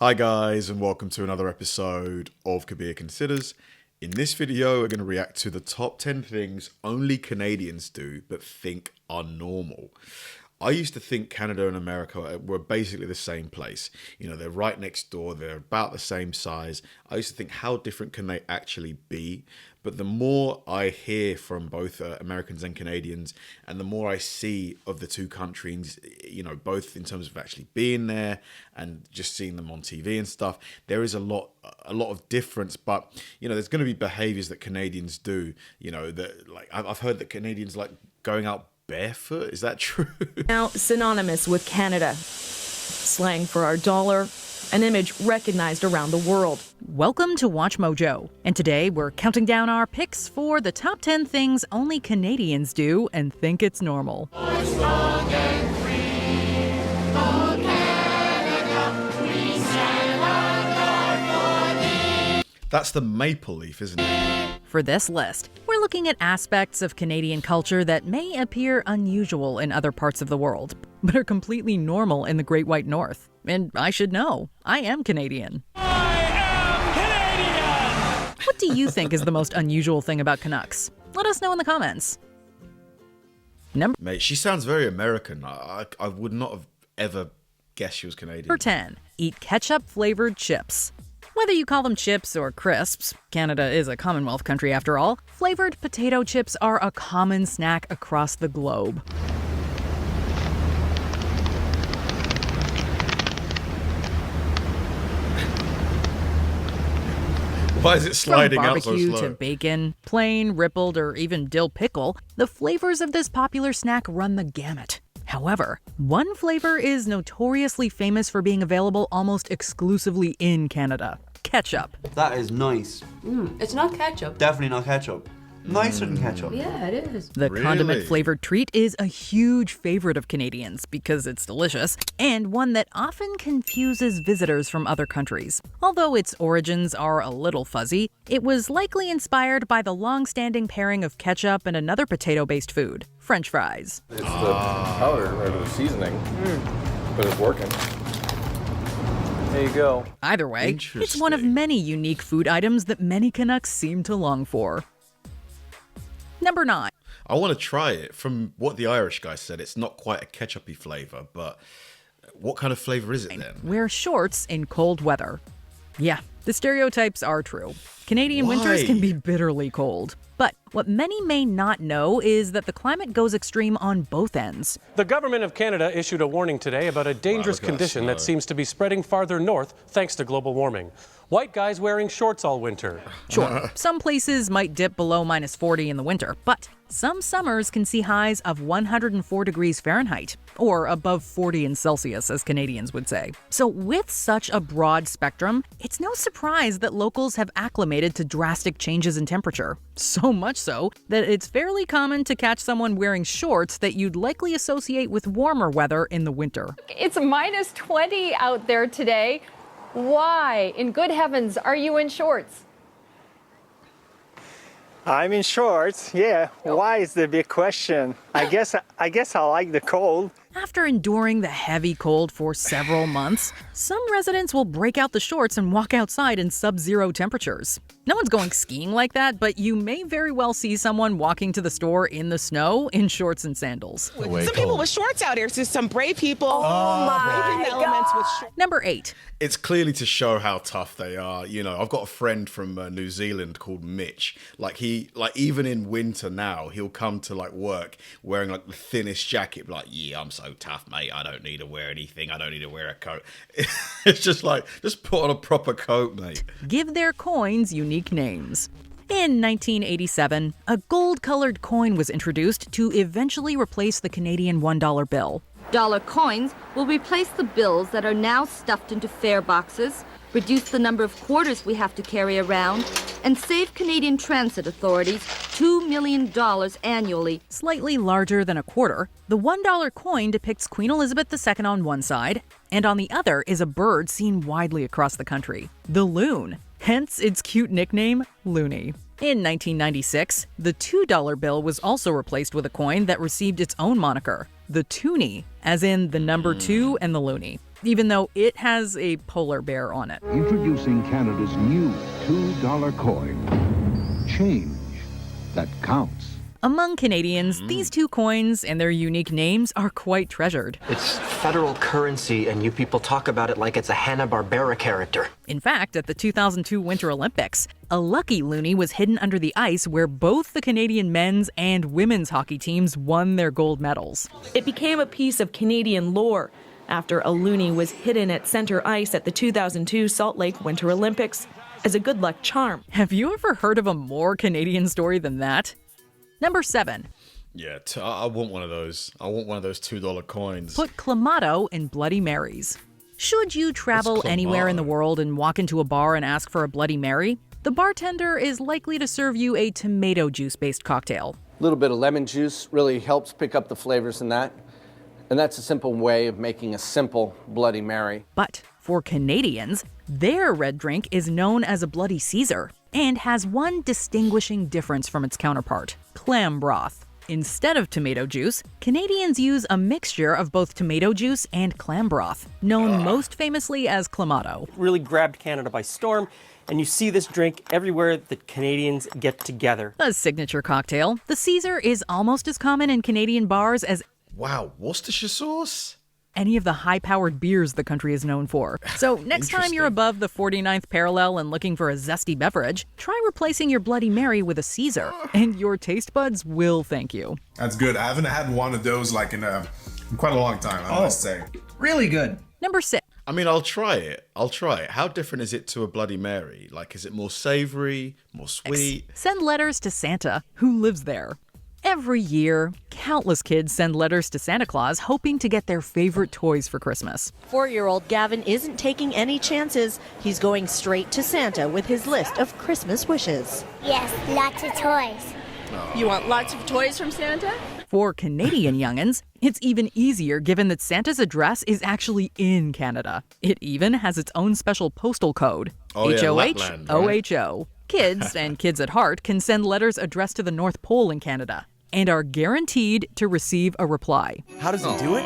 Hi guys, and welcome to another episode of Kabir Considers. In this video, we're going to react to the top 10 things only Canadians do but think are normal. I used to think Canada and America were basically the same place. You know, they're right next door, they're about the same size. I used to think, how different can they actually be? But the more I hear from both Americans and Canadians, and the more I see of the two countries, you know, both in terms of actually being there and just seeing them on TV and stuff, there is a lot of difference. But, you know, there's going to be behaviors that Canadians do, you know, that like I've heard that Canadians like going out barefoot. Is that true? Now synonymous with Canada. Slang for our dollar, an image recognized around the world. Welcome to Watch Mojo, and today we're counting down our picks for the top 10 things only Canadians do and think it's normal. That's the maple leaf, isn't it? For this list, we're looking at aspects of Canadian culture that may appear unusual in other parts of the world, but are completely normal in the Great White North. And I should know, I am Canadian. What do you think is the most unusual thing about Canucks? Let us know in the comments. Mate, she sounds very American. I would not have ever guessed she was Canadian. Number 10. Eat ketchup-flavored chips. Whether you call them chips or crisps, Canada is a Commonwealth country after all, flavored potato chips are a common snack across the globe. Why is it sliding From out so barbecue slow? to bacon, plain, rippled, or even dill pickle, the flavors of this popular snack run the gamut. However, one flavor is notoriously famous for being available almost exclusively in Canada: ketchup. That is nice. It's not ketchup. Definitely not ketchup. Nicer than ketchup. Yeah, it is. The Really? condiment-flavored treat is a huge favorite of Canadians because it's delicious, and one that often confuses visitors from other countries. Although its origins are a little fuzzy, it was likely inspired by the long-standing pairing of ketchup and another potato-based food: French fries. It's the powder or the seasoning, but it's working. There you go. Either way, it's one of many unique food items that many Canucks seem to long for. Number 9. I want to try it. From what the Irish guy said, it's not quite a ketchup-y flavour, but what kind of flavour is it then? Wear shorts in cold weather. Yeah, the stereotypes are true. Canadian winters can be bitterly cold. But what many may not know is that the climate goes extreme on both ends. The government of Canada issued a warning today about a dangerous condition that seems to be spreading farther north thanks to global warming. White guys wearing shorts all winter. Sure, some places might dip below -40 in the winter, but some summers can see highs of 104 degrees Fahrenheit, or above 40 in Celsius, as Canadians would say. So with such a broad spectrum, it's no surprise that locals have acclimated to drastic changes in temperature. So much so that it's fairly common to catch someone wearing shorts that you'd likely associate with warmer weather in the winter. It's -20 out there today. Why, in good heavens, are you in shorts? I'm in shorts, yeah. Why is the big question? I guess I like the cold. After enduring the heavy cold for several months, some residents will break out the shorts and walk outside in sub-zero temperatures. No one's going skiing like that, but you may very well see someone walking to the store in the snow in shorts and sandals. Some people with shorts out here, so some brave people. my the elements with shorts. Number 8. It's clearly to show how tough they are. You know, I've got a friend from New Zealand called Mitch. Like even in winter now, he'll come to like work wearing like the thinnest jacket. Like, yeah, I'm so tough, mate. I don't need to wear anything. I don't need to wear a coat. It's just like, just put on a proper coat, mate. Give their coins unique names. In 1987, a gold-colored coin was introduced to eventually replace the Canadian $1 bill. Dollar coins will replace the bills that are now stuffed into fare boxes, reduce the number of quarters we have to carry around, and save Canadian transit authorities $2 million annually. Slightly larger than a quarter, the $1 coin depicts Queen Elizabeth II on one side, and on the other is a bird seen widely across the country, the loon, hence its cute nickname, Loony. In 1996, the $2 bill was also replaced with a coin that received its own moniker, the toonie, as in the number 2 and the loony. even though it has a polar bear on it. Introducing Canada's new $2 coin. Change that counts. Among Canadians, these two coins and their unique names are quite treasured. It's federal currency, and you people talk about it like it's a Hanna-Barbera character. In fact, at the 2002 Winter Olympics, a lucky loonie was hidden under the ice where both the Canadian men's and women's hockey teams won their gold medals. It became a piece of Canadian lore after a loonie was hidden at center ice at the 2002 Salt Lake Winter Olympics as a good luck charm. Have you ever heard of a more Canadian story than that? Number 7. Yeah, I want one of those. I want one of those $2 coins. Put Clamato in Bloody Marys. Should you travel anywhere in the world and walk into a bar and ask for a Bloody Mary, the bartender is likely to serve you a tomato juice-based cocktail. A little bit of lemon juice really helps pick up the flavors in that. And that's a simple way of making a simple Bloody Mary. But for Canadians, their red drink is known as a Bloody Caesar and has one distinguishing difference from its counterpart: clam broth. Instead of tomato juice, Canadians use a mixture of both tomato juice and clam broth, known most famously as Clamato. Really grabbed Canada by storm, and you see this drink everywhere that Canadians get together. A signature cocktail, the Caesar is almost as common in Canadian bars as Worcestershire sauce? Any of the high-powered beers the country is known for. So next time you're above the 49th parallel and looking for a zesty beverage, try replacing your Bloody Mary with a Caesar, and your taste buds will thank you. That's good. I haven't had one of those in quite a long time, I must say. Really good. Number 6. I mean, I'll try it. How different is it to a Bloody Mary? Like, is it more savory, more sweet? Send letters to Santa, who lives there. Every year, countless kids send letters to Santa Claus hoping to get their favorite toys for Christmas. 4-year-old Gavin isn't taking any chances. He's going straight to Santa with his list of Christmas wishes. Yes, lots of toys. You want lots of toys from Santa? For Canadian young'uns, it's even easier given that Santa's address is actually in Canada. It even has its own special postal code, HOH-OHO. Kids, and kids at heart, can send letters addressed to the North Pole in Canada and are guaranteed to receive a reply. How does he do it?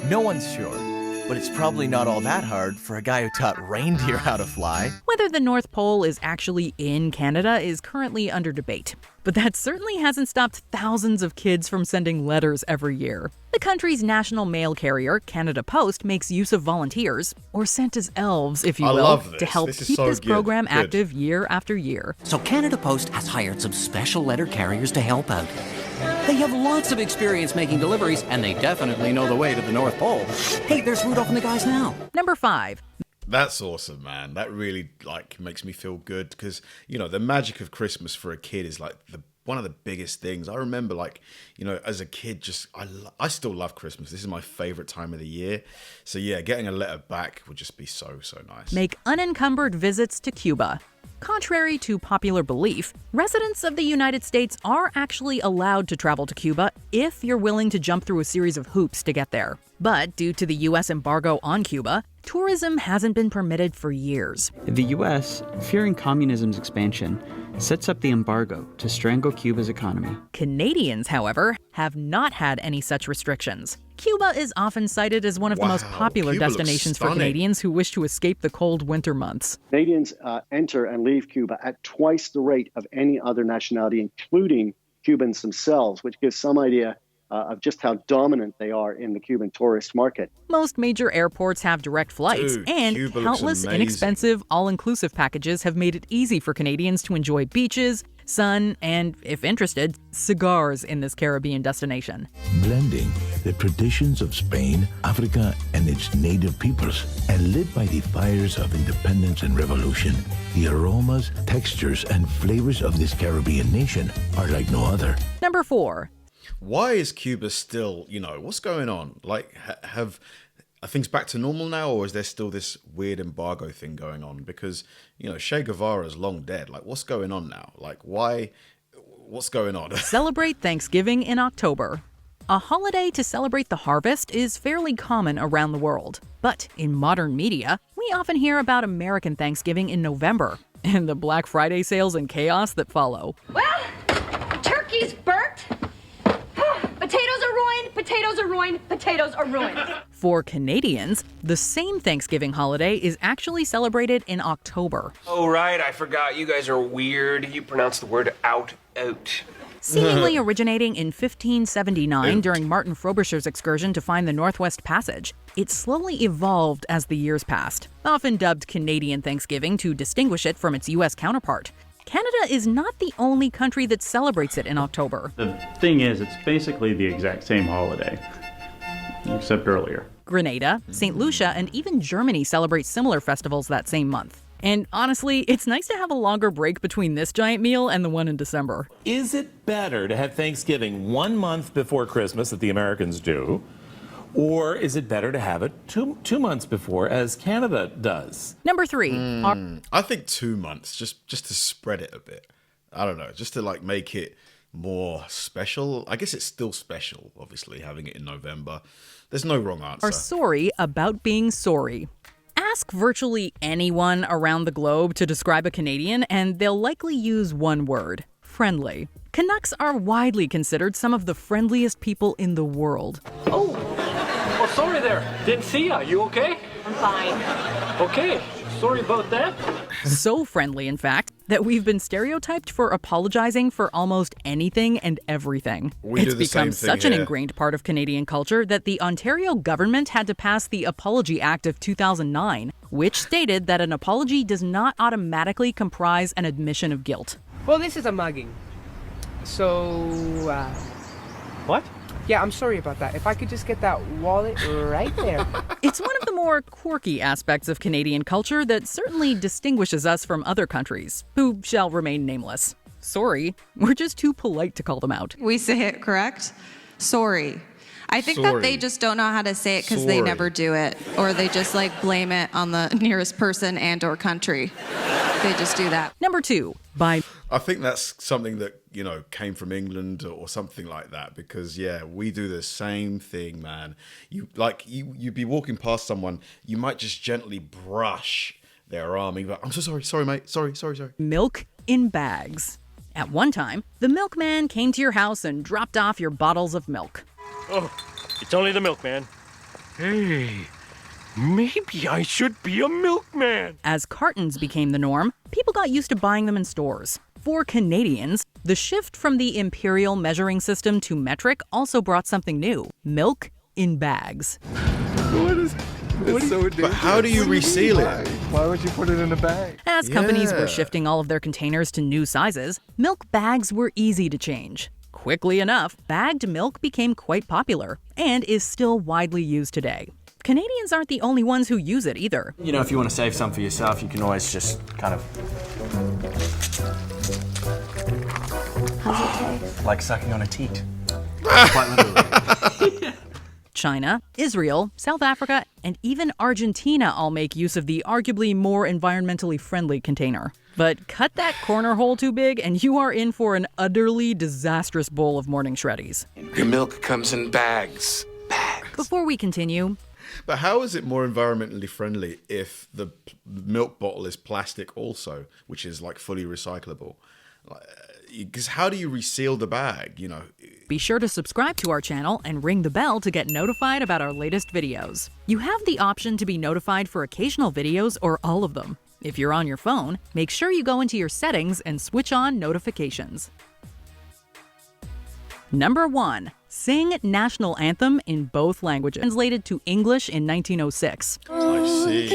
No one's sure. But it's probably not all that hard for a guy who taught reindeer how to fly. Whether the North Pole is actually in Canada is currently under debate. But that certainly hasn't stopped thousands of kids from sending letters every year. The country's national mail carrier, Canada Post, makes use of volunteers, or Santa's elves, if you will, to help keep this program active year after year. So Canada Post has hired some special letter carriers to help out. They have lots of experience making deliveries, and they definitely know the way to the North Pole. Hey, there's Rudolph and the guys now. Number 5. That's awesome, man. That really makes me feel good because, the magic of Christmas for a kid is one of the biggest things. I remember as a kid, I still love Christmas. This is my favorite time of the year. So yeah, getting a letter back would just be so nice. Make unencumbered visits to Cuba. Contrary to popular belief, residents of the United States are actually allowed to travel to Cuba if you're willing to jump through a series of hoops to get there. But due to the U.S. embargo on Cuba, tourism hasn't been permitted for years. The U.S., fearing communism's expansion, sets up the embargo to strangle Cuba's economy. Canadians, however, have not had any such restrictions. Cuba is often cited as one of the most popular destinations for Canadians who wish to escape the cold winter months. Canadians enter and leave Cuba at twice the rate of any other nationality, including Cubans themselves, which gives some idea of just how dominant they are in the Cuban tourist market. Most major airports have direct flights, and countless inexpensive, all-inclusive packages have made it easy for Canadians to enjoy beaches, sun, and, if interested, cigars in this Caribbean destination. Blending the traditions of Spain, Africa, and its native peoples, and lit by the fires of independence and revolution, the aromas, textures, and flavors of this Caribbean nation are like no other. Number 4. Why is Cuba still, what's going on? Are things back to normal now, or is there still this weird embargo thing going on? Because, Che Guevara's long dead. What's going on now? Why? What's going on? Celebrate Thanksgiving in October. A holiday to celebrate the harvest is fairly common around the world. But in modern media, we often hear about American Thanksgiving in November and the Black Friday sales and chaos that follow. Well, turkey's burnt. Potatoes are ruined. Potatoes are ruined. Potatoes are ruined. For Canadians, the same Thanksgiving holiday is actually celebrated in October. Oh, right. I forgot. You guys are weird. You pronounce the word out. Seemingly originating in 1579 during Martin Frobisher's excursion to find the Northwest Passage, it slowly evolved as the years passed, often dubbed Canadian Thanksgiving to distinguish it from its U.S. counterpart. Canada is not the only country that celebrates it in October. The thing is, it's basically the exact same holiday, except earlier. Grenada, St. Lucia, and even Germany celebrate similar festivals that same month. And honestly, it's nice to have a longer break between this giant meal and the one in December. Is it better to have Thanksgiving 1 month before Christmas, that the Americans do, or is it better to have it two months before, as Canada does? Number 3. I think 2 months, just to spread it a bit. I don't know, just to like make it more special. I guess it's still special, obviously, having it in November. There's no wrong answer. Are sorry about being sorry. Ask virtually anyone around the globe to describe a Canadian, and they'll likely use one word: friendly. Canucks are widely considered some of the friendliest people in the world. Oh, sorry there. Didn't see ya. You okay? I'm fine. Okay. Sorry about that. So friendly, in fact, that we've been stereotyped for apologizing for almost anything and everything. It's become such an ingrained part of Canadian culture that the Ontario government had to pass the Apology Act of 2009, which stated that an apology does not automatically comprise an admission of guilt. Well, this is a mugging. So, What? Yeah, I'm sorry about that. If I could just get that wallet right there. It's one of the more quirky aspects of Canadian culture that certainly distinguishes us from other countries, who shall remain nameless. Sorry, we're just too polite to call them out. We say it correct? Sorry. I think that they just don't know how to say it because they never do it. Or they just like blame it on the nearest person and or country. They just do that. Number 2, I think that's something that, came from England or something like that, because we do the same thing, man. You'd be walking past someone, you might just gently brush their arm. You're like, I'm so sorry, mate. Sorry. Milk in bags. At one time, the milkman came to your house and dropped off your bottles of milk. Oh, it's only the milkman. Hey, maybe I should be a milkman. As cartons became the norm, people got used to buying them in stores. For Canadians, the shift from the imperial measuring system to metric also brought something new: milk in bags. But how do you reseal it? Why would you put it in a bag? As companies were shifting all of their containers to new sizes, milk bags were easy to change. Quickly enough, bagged milk became quite popular and is still widely used today. Canadians aren't the only ones who use it either. If you want to save some for yourself, you can always just kind of... How's it taste? like sucking on a teat. Quite literally. China, Israel, South Africa, and even Argentina all make use of the arguably more environmentally friendly container. But cut that corner hole too big and you are in for an utterly disastrous bowl of morning shreddies. Your milk comes in bags. Before we continue... But how is it more environmentally friendly if the milk bottle is plastic also, which is like fully recyclable? Because how do you reseal the bag, Be sure to subscribe to our channel and ring the bell to get notified about our latest videos. You have the option to be notified for occasional videos or all of them. If you're on your phone, make sure you go into your settings and switch on notifications. Number 1. Sing national anthem in both languages. Translated to English in 1906. I see.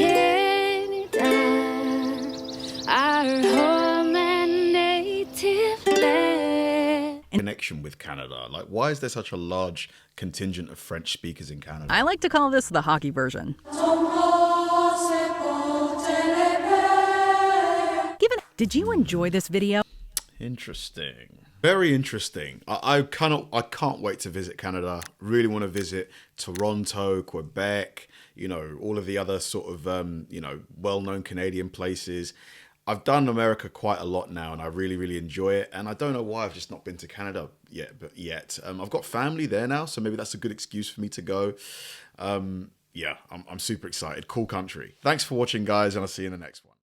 Connection with Canada. Like, why is there such a large contingent of French speakers in Canada? I like to call this the hockey version. Did you enjoy this video? Interesting. Very interesting. I can't wait to visit Canada. Really want to visit Toronto, Quebec, all of the other sort of, well-known Canadian places. I've done America quite a lot now, and I really, really enjoy it. And I don't know why I've just not been to Canada yet. I've got family there now, so maybe that's a good excuse for me to go. I'm super excited. Cool country. Thanks for watching, guys, and I'll see you in the next one.